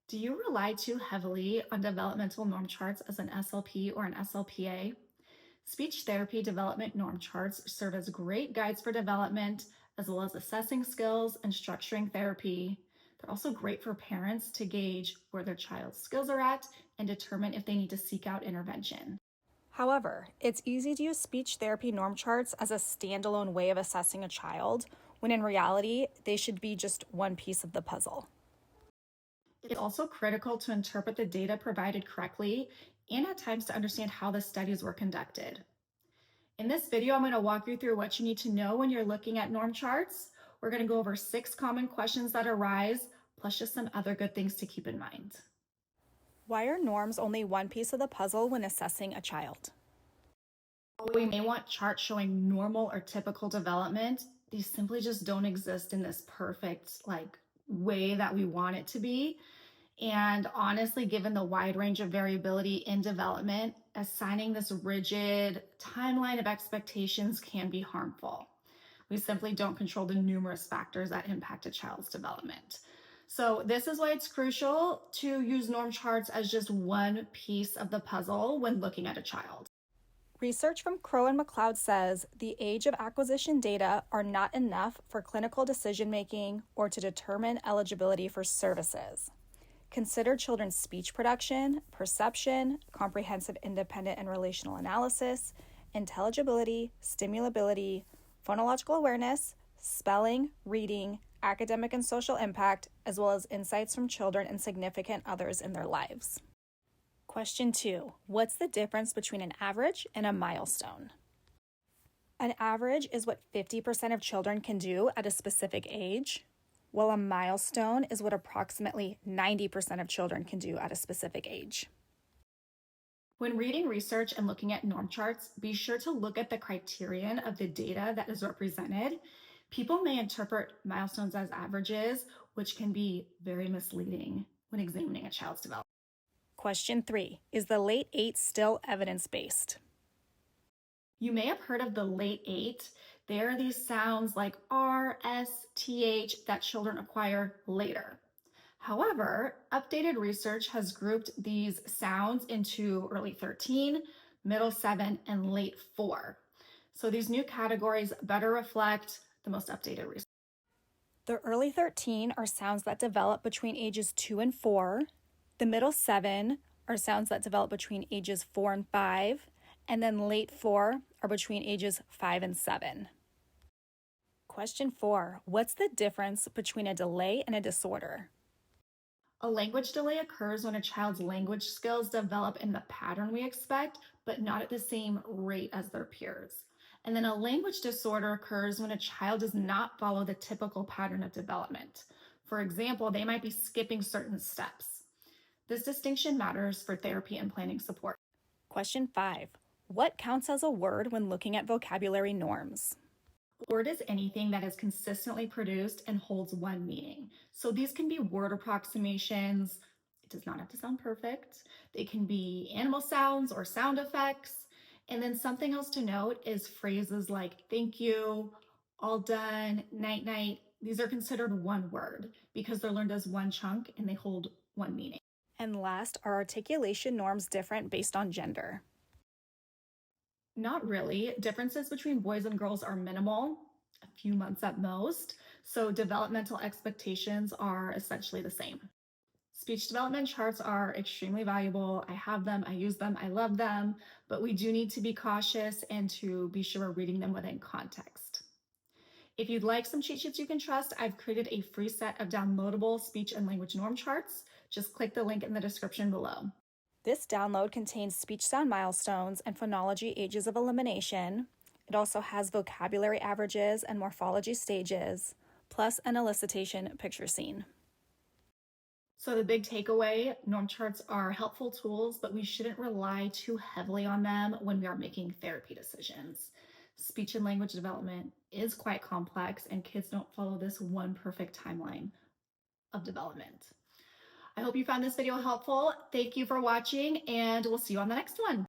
Do you rely too heavily on developmental norm charts as an SLP or an SLPA? Speech therapy development norm charts serve as great guides for development, as well as assessing skills and structuring therapy. They're also great for parents to gauge where their child's skills are at and determine if they need to seek out intervention. However, it's easy to use speech therapy norm charts as a standalone way of assessing a child, when in reality, they should be just one piece of the puzzle. It's also critical to interpret the data provided correctly and at times to understand how the studies were conducted. In this video, I'm going to walk you through what you need to know when you're looking at norm charts. We're going to go over 6 common questions that arise, plus just some other good things to keep in mind. Why are norms only one piece of the puzzle when assessing a child? While we may want charts showing normal or typical development, these simply just don't exist in this perfect way that we want it to be. And honestly, given the wide range of variability in development, assigning this rigid timeline of expectations can be harmful. We simply don't control the numerous factors that impact a child's development. So this is why it's crucial to use norm charts as just one piece of the puzzle when looking at a child. Research from Crow and McLeod says the age of acquisition data are not enough for clinical decision-making or to determine eligibility for services. Consider children's speech production, perception, comprehensive independent and relational analysis, intelligibility, stimulability, phonological awareness, spelling, reading, academic and social impact, as well as insights from children and significant others in their lives. Question 2. What's the difference between an average and a milestone? An average is what 50% of children can do at a specific age, while a milestone is what approximately 90% of children can do at a specific age. When reading research and looking at norm charts, be sure to look at the criterion of the data that is represented. People may interpret milestones as averages, which can be very misleading when examining a child's development. Question 3. Is the late 8 still evidence-based? You may have heard of the late 8. There are these sounds like R, S, TH that children acquire later. However, updated research has grouped these sounds into early 13, middle 7, and late 4. So these new categories better reflect the most updated research. The early 13 are sounds that develop between ages 2 and 4. The middle 7 are sounds that develop between ages 4 and 5. And then late 4 are between ages 5 and 7. Question 4. What's the difference between a delay and a disorder? A language delay occurs when a child's language skills develop in the pattern we expect, but not at the same rate as their peers. And then a language disorder occurs when a child does not follow the typical pattern of development. For example, they might be skipping certain steps. This distinction matters for therapy and planning support. Question 5. What counts as a word when looking at vocabulary norms? A word is anything that is consistently produced and holds one meaning. So these can be word approximations. It does not have to sound perfect. They can be animal sounds or sound effects. And then something else to note is phrases like thank you, all done, night night. These are considered one word because they're learned as one chunk and they hold one meaning. And last, are articulation norms different based on gender? Not really. Differences between boys and girls are minimal, a few months at most, so developmental expectations are essentially the same. Speech development charts are extremely valuable. I have them, I use them, I love them, but we do need to be cautious and to be sure we're reading them within context. If you'd like some cheat sheets you can trust, I've created a free set of downloadable speech and language norm charts. Just click the link in the description below. This download contains speech sound milestones and phonology ages of elimination. It also has vocabulary averages and morphology stages, plus an elicitation picture scene. So the big takeaway, norm charts are helpful tools, but we shouldn't rely too heavily on them when we are making therapy decisions. Speech and language development is quite complex, and kids don't follow this one perfect timeline of development. I hope you found this video helpful. Thank you for watching, and we'll see you on the next one.